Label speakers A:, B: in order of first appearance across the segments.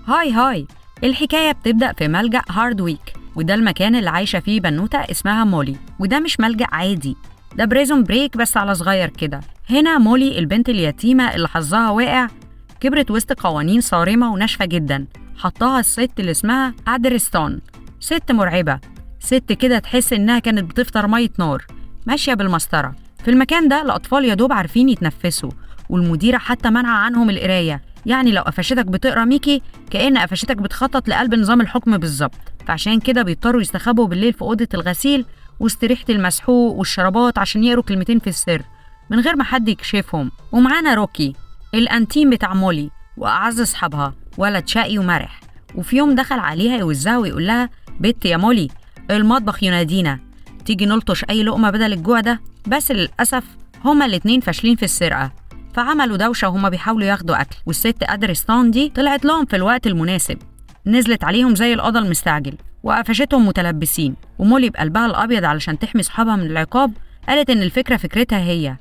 A: هاي، الحكاية بتبدأ في ملجأ هاردويك، وده المكان اللي عايشة فيه بنوتة اسمها مولي. وده مش ملجأ عادي، ده بريزون بريك بس على صغير كده. هنا مولي البنت اليتيمة اللي حظها واقع كبرت وسط قوانين صارمة وناشفة جدا حطها الست اللي اسمها أدرستون. ست مرعبة، ست كده تحس إنها كانت بتفطر مية نار، ماشية بالمسطرة. في المكان ده الأطفال يدوب عارفين يتنفسوا، والمديرة حتى منع عنهم القراية. يعني لو قفشتك بتقرا ميكي كأن قفشتك بتخطط لقلب نظام الحكم بالظبط. فعشان كده بيضطروا يستخبوا بالليل في أوضة الغسيل وسط ريحة المسحوق والشرابات عشان يقروا كلمتين في السر من غير ما حد يكشفهم. ومعانا روكي الأنتيم بتاع مولي وأعز أصحابها، ولد شقي ومرح. وفي يوم دخل عليها يوزها ويقول لها: بت يا مولي، المطبخ ينادينا، تيجي نلطش أي لقمة بدل الجوع ده. بس للأسف هما الاتنين فاشلين في السرقة، فعملوا دوشة وهما بيحاولوا ياخدوا أكل. والست أدرستان دي طلعت لهم في الوقت المناسب، نزلت عليهم زي القضا المستعجل وقفشتهم متلبسين. ومولي بقلبها الأبيض علشان تحمي صحابها من العقاب قالت إن الفكرة فكرتها هي،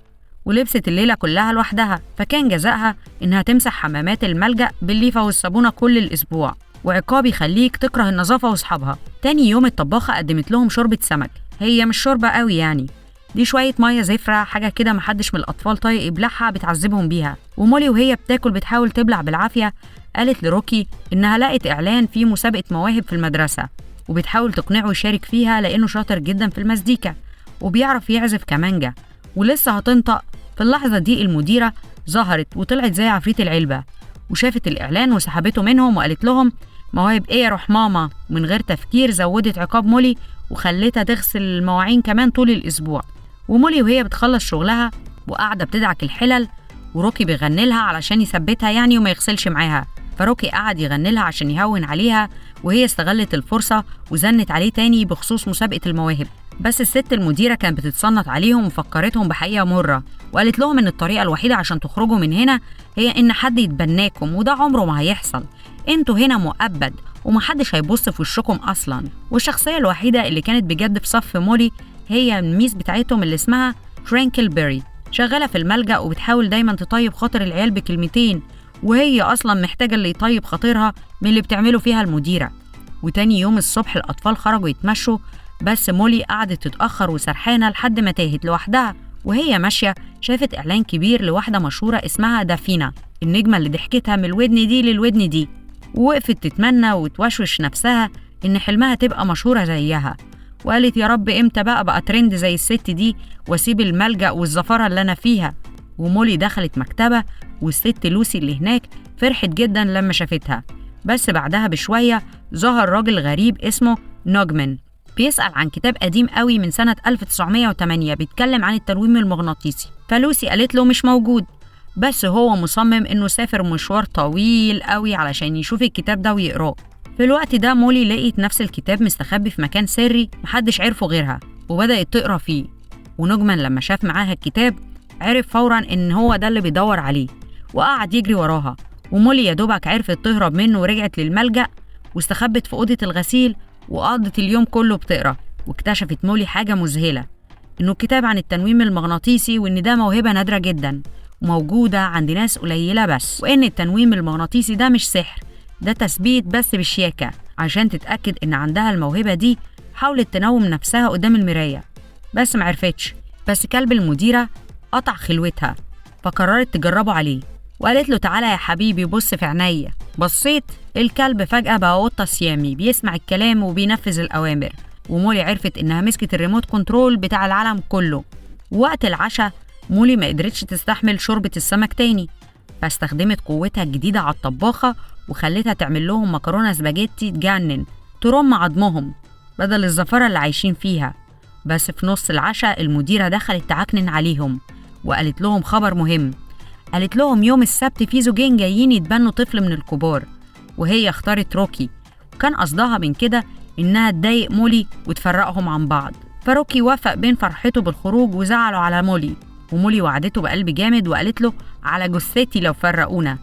A: ولبست الليلة كلها لوحدها. فكان جزائها إنها تمسح حمامات الملجأ بالليفة والصابونة كل الأسبوع، وعقاب يخليك تكره النظافة وأصحابها. تاني يوم الطباخة قدمت لهم شوربة سمك، هي مش شوربة قوي يعني، دي شوية مية زفرة حاجة كده محدش من الأطفال طايق يبلعها بتعذبهم بيها. ومولي وهي بتاكل بتحاول تبلع بالعافية قالت لروكي إنها لقت إعلان فيه مسابقة مواهب في المدرسة، وبتحاول تقنعه يشارك فيها لأنه شاطر جدا في المزيكا وبيعرف يعزف كمانجا ولسه هتنطق. في اللحظة دي المديرة ظهرت وطلعت زي عفريت العلبة، وشافت الإعلان وسحبته منهم وقالت لهم: مواهب إيه يا روح ماما؟ من غير تفكير زودت عقاب مولي وخلتها تغسل المواعين كمان طول الأسبوع. ومولي وهي بتخلص شغلها وقاعدة بتدعك الحلل، وروكي بيغني لها علشان يثبتها يعني وما يغسلش معاها. فروكي قعد يغني لها عشان يهون عليها، وهي استغلت الفرصة وزنت عليه تاني بخصوص مسابقة المواهب. بس الست المديرة كانت بتتصنت عليهم وفكرتهم بحقيقة مرة، وقالت لهم إن الطريقة الوحيدة عشان تخرجوا من هنا هي إن حد يتبناكم، وده عمره ما هيحصل. انتوا هنا مؤبد ومحدش هيبص في وشكم أصلا. والشخصية الوحيدة اللي كانت بجد في صف مولي هي الميس بتاعتهم اللي اسمها ترانكل بيري، شغالة في الملجأ وبتحاول دايما تطيب خاطر العيال بكلمتين، وهي أصلا محتاجة اللي يطيب خاطرها من اللي بتعمله فيها المديرة. وتاني يوم الصبح الأطفال خرجوا يتمشوا، بس مولي قعدت تتأخر وسرحانة لحد ما تاهت لوحدها. وهي ماشية شافت إعلان كبير لواحدة مشهورة اسمها دافينا، النجمة اللي ضحكتها من الودن دي للودن دي، ووقفت تتمنى وتوشوش نفسها إن حلمها تبقى مشهورة زيها. وقالت: يا رب إمتى بقى ترند زي الست دي واسيب الملجأ والزفارة اللي أنا فيها. ومولي دخلت مكتبة، والست لوسي اللي هناك فرحت جدا لما شافتها. بس بعدها بشوية ظهر راجل غريب اسمه نوجمان بيسأل عن كتاب قديم قوي من سنة 1908 بيتكلم عن التنويم المغناطيسي. فلوسي قالت له مش موجود، بس هو مصمم إنه سافر مشوار طويل قوي علشان يشوف الكتاب ده ويقراه. في الوقت ده مولي لقيت نفس الكتاب مستخبي في مكان سري محدش عرفه غيرها، وبدأت تقرا فيه. ونجمان لما شاف معاها الكتاب عرف فورا إن هو ده اللي بيدور عليه، وقعد يجري وراها. ومولي يا دوبك عرفت تهرب منه ورجعت للملجأ واستخبت في أوضة الغسيل وقضت اليوم كله بتقرا. واكتشفت مولي حاجة مذهلة، إنه الكتاب عن التنويم المغناطيسي، وإن ده موهبة نادرة جدا وموجودة عند ناس قليلة بس، وإن التنويم المغناطيسي ده مش سحر، ده تثبيت بس بالشياكة. عشان تتأكد إن عندها الموهبة دي حاولت تنوم نفسها قدام المراية بس معرفتش. بس كلب المديرة قطع خلوتها فقررت تجربه عليه، وقالت له: تعالى يا حبيبي بص في عينيا. بصيت، الكلب فجأة بقى قطة سيامي بيسمع الكلام وبينفذ الأوامر. ومولي عرفت إنها مسكت الريموت كنترول بتاع العالم كله. وقت العشاء مولي ما قدرتش تستحمل شوربة السمك تاني، فاستخدمت قوتها الجديدة على الطباخة وخلتها تعمل لهم مكرونة سباجيتي تجنن ترم عظمهم بدل الزفارة اللي عايشين فيها. بس في نص العشاء المديرة دخلت تعكنن عليهم وقالت لهم خبر مهم. قالت لهم يوم السبت في زوجين جايين يتبنوا طفل من الكبار، وهي اختارت روكي، وكان قصدها من كده إنها تضايق مولي وتفرقهم عن بعض. فروكي وافق بين فرحته بالخروج وزعله على مولي، ومولي وعدته بقلب جامد وقالت له: على جثتي لو فرقونا.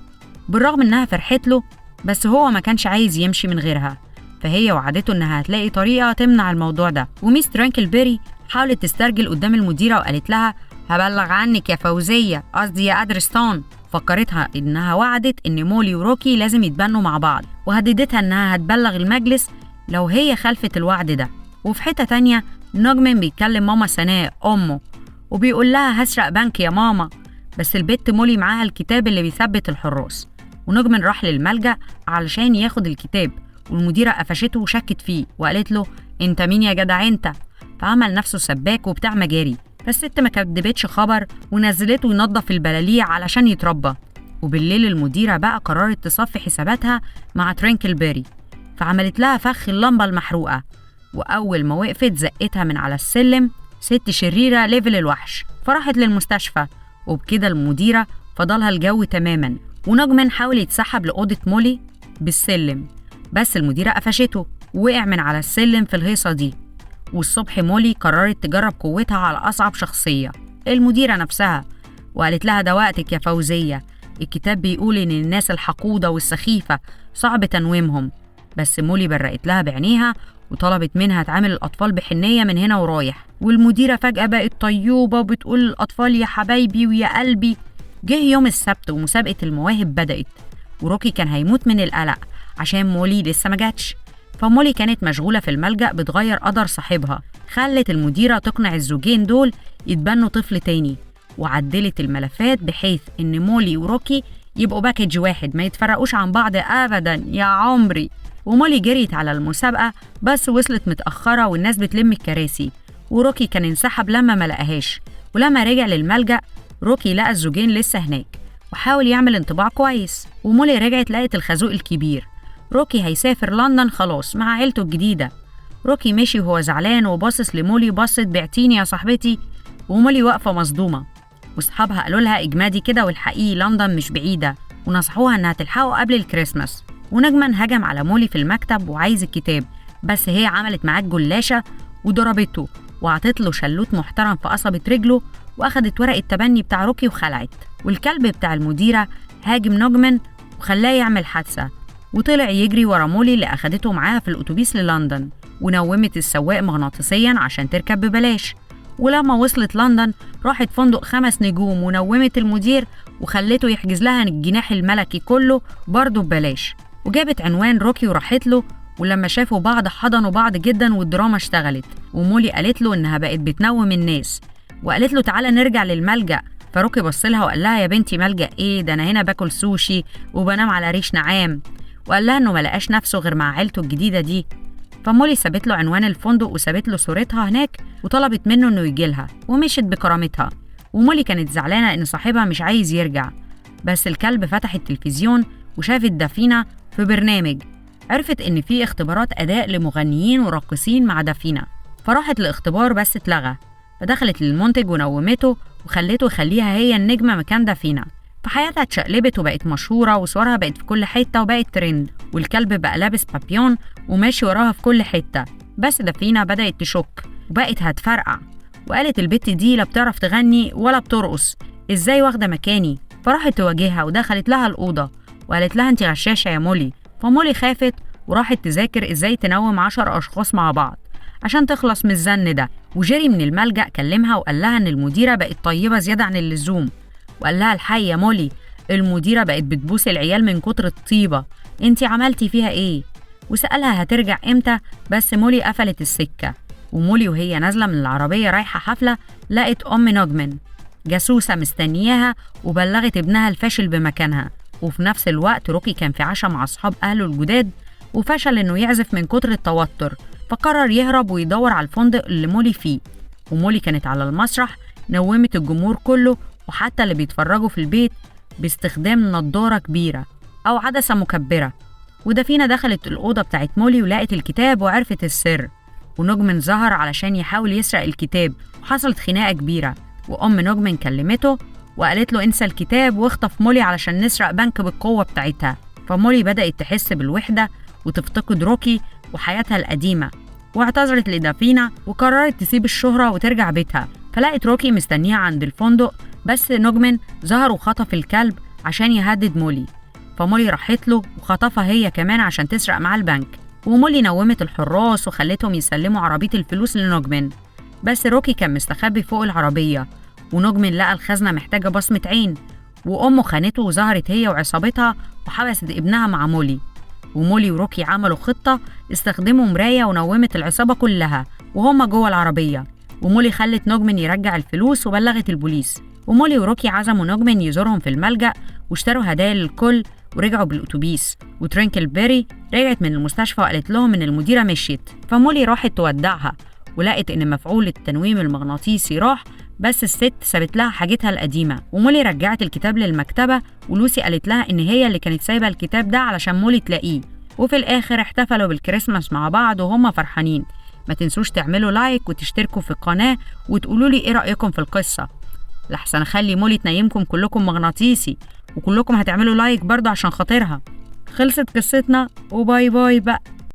A: بالرغم إنها فرحت له، بس هو ما كانش عايز يمشي من غيرها، فهي وعدته إنها هتلاقي طريقة تمنع الموضوع ده. وميس ترانكل بيري حاولت تسترجل قدام المديرة وقالت لها: هبلغ عنك يا فوزية، قصدي يا أدرستون. فكرتها إنها وعدت إن مولي وروكي لازم يتبنوا مع بعض، وهددتها إنها هتبلغ المجلس لو هي خلفت الوعد ده. وفي حتة تانية نجمن بيتكلم ماما سناء أمه وبيقول لها هسرق بنك يا ماما، بس البت مولي معاها الكتاب اللي بيثبت الحراس. ونجمن راح للملجأ علشان ياخد الكتاب، والمديرة قفشته وشكت فيه وقالت له انت مين يا جدع انت؟ فعمل نفسه سباك وبتاع مجاري، فالست ما كدبتش خبر ونزلته ينظف البلاليع علشان يتربى. وبالليل المديرة بقى قررت تصفي حساباتها مع ترينكل بيري، فعملت لها فخ اللمبة المحروقة، وأول ما وقفت زقتها من على السلم ست شريرة ليفل الوحش، فراحت للمستشفى. وبكده المديرة فضلها الجو تماما. ونجمن حاول يتسحب لأوضة مولي بالسلم، بس المديرة قفشته ووقع من على السلم في الهيصة دي. والصبح مولي قررت تجرب قوتها على أصعب شخصية، المديرة نفسها، وقالت لها ده وقتك يا فوزية، الكتاب بيقول إن الناس الحقودة والسخيفة صعب تنويمهم. بس مولي برقت لها بعينيها وطلبت منها تعامل الأطفال بحنية من هنا ورايح. والمديرة فجأة بقت طيوبة وبتقول للأطفال يا حبايبي ويا قلبي. جه يوم السبت ومسابقة المواهب بدأت، وروكي كان هيموت من القلق عشان مولي لسه ما جاتش. فمولي كانت مشغولة في الملجأ بتغير قدر صاحبها، خلت المديرة تقنع الزوجين دول يتبنوا طفل تاني، وعدلت الملفات بحيث إن مولي وروكي يبقوا باكج واحد ما يتفرقوش عن بعض أبدا يا عمري. ومولي جريت على المسابقة بس وصلت متأخرة والناس بتلم الكراسي، وروكي كان انسحب لما ما لقاهاش. ولما رجع للملجأ روكي لقى الزوجين لسه هناك وحاول يعمل انطباع كويس. ومولي رجعت لقت الخازوق الكبير، روكي هيسافر لندن خلاص مع عيلته الجديدة. روكي مشي وهو زعلان وباصص لمولي بصت بعتيني يا صاحبتي، ومولي واقفة مصدومة. واصحابها قالوا لها اجمادي كده والحقيقي لندن مش بعيدة، ونصحوها انها تلحقه قبل الكريسماس. ونجمن هجم على مولي في المكتب وعايز الكتاب، بس هي عملت معاه جلاشة وضربته وعطت له شلوت محترم في قصبة رجله، واخدت ورق التبني بتاع روكي وخلعت. والكلب بتاع المديرة هاجم نجمن وخلاه يعمل حادثة، وطلع يجري ورا مولي اللي أخدته معاها في الأتوبيس للندن، ونومت السواق مغناطيسيا عشان تركب ببلاش. ولما وصلت لندن راحت فندق 5 نجوم ونومت المدير وخلته يحجز لها الجناح الملكي كله برضه ببلاش. وجابت عنوان روكي وراحت له، ولما شافوا بعض حضنوا بعض جدا والدراما اشتغلت. ومولي قالت له إنها بقت بتنوم الناس، وقالت له تعالى نرجع للملجأ. فروكي بصلها وقال لها يا بنتي ملجأ ايه ده، انا هنا باكل سوشي وبنام على ريش نعام. وقال لها انه ملقاش نفسه غير مع عيلته الجديده دي. فمولي سابت له عنوان الفندق وسابت له صورتها هناك وطلبت منه انه يجيلها ومشت بكرامتها. ومولي كانت زعلانه ان صاحبها مش عايز يرجع، بس الكلب فتح التلفزيون وشافت دافينا في برنامج، عرفت ان في اختبارات اداء لمغنيين وراقصين مع دافينا، فراحت الاختبار بس اتلغى. فدخلت للمنتج ونومته وخلته يخليها هي النجمة مكان دافينا. فحياتها اتشقلبت وبقت مشهورة وصورها بقت في كل حتة وبقت ترند، والكلب بقى لابس بابيون وماشي وراها في كل حتة. بس دافينا بدأت تشك وبقت هتفرقع، وقالت البت دي لا بتعرف تغني ولا بترقص، ازاي واخدة مكاني؟ فراحت تواجهها ودخلت لها الأوضة وقالت لها انت غشاشة يا مولي. فمولي خافت وراحت تذاكر ازاي تنوم 10 أشخاص مع بعض عشان تخلص من الزن ده. وجري من الملجأ كلمها وقال لها ان المديرة بقت طيبة زيادة عن اللزوم، وقال لها الحقيقة يا مولي المديرة بقت بتبوس العيال من كتر الطيبة، انتي عملتي فيها ايه؟ وسألها هترجع امتى، بس مولي قفلت السكة. ومولي وهي نازلة من العربية رايحة حفلة لقت أم نجمن جاسوسة مستنياها وبلغت ابنها الفاشل بمكانها. وفي نفس الوقت روكي كان في عشاء مع أصحاب أهله الجداد وفشل إنه يعزف من كتر التوتر، فقرر يهرب ويدور على الفندق اللي مولي فيه. ومولي كانت على المسرح نومت الجمهور كله وحتى اللي بيتفرجوا في البيت باستخدام نضارة كبيرة أو عدسة مكبرة. ودافينا دخلت الأوضة بتاعت مولي ولقت الكتاب وعرفت السر. ونجمن ظهر علشان يحاول يسرق الكتاب وحصلت خناقة كبيرة، وأم نجمن كلمته وقالت له انسى الكتاب واخطف مولي علشان نسرق بنك بالقوة بتاعتها. فمولي بدأت تحس بالوحدة وتفتقد روكي وحياتها القديمة، واعتذرت لدافينا وقررت تسيب الشهرة وترجع بيتها. فلقت روكي مستنيها عند الفندق، بس نجمن ظهر وخطف الكلب عشان يهدد مولي. فمولي راحت له وخطفها هي كمان عشان تسرق معاه البنك. ومولي نومت الحراس وخلتهم يسلموا عربية الفلوس لنجمن، بس روكي كان مستخبي فوق العربية. ونجمن لقى الخزنة محتاجة بصمة عين وأمه خانته وظهرت هي وعصابتها وحبست ابنها مع مولي. ومولي وروكي عملوا خطة، استخدموا مراية ونومت العصابة كلها وهما جوه العربية. ومولي خلت نجمن يرجع الفلوس وبلغت البوليس. ومولي وروكي عزموا نجمن يزورهم في الملجأ واشتروا هدايا للكل ورجعوا بالأتوبيس. وترينكل بيري رجعت من المستشفى وقالت لهم إن المديرة مشيت، فمولي راحت تودعها ولقت إن مفعول التنويم المغناطيسي راح، بس الست سابت لها حاجتها القديمة. ومولي رجعت الكتاب للمكتبة ولوسي قالت لها إن هي اللي كانت سايبة الكتاب ده علشان مولي تلاقيه. وفي الآخر احتفلوا بالكريسماس مع بعض وهم فرحانين. ما تنسوش تعملوا لايك وتشتركوا في القناة وتقولوا لي إيه رأيكم في القصة، لحسن أخلي مولي تنيمكم كلكم مغناطيسي، وكلكم هتعملوا لايك برضه عشان خاطرها. خلصت قصتنا وباي باي بقى.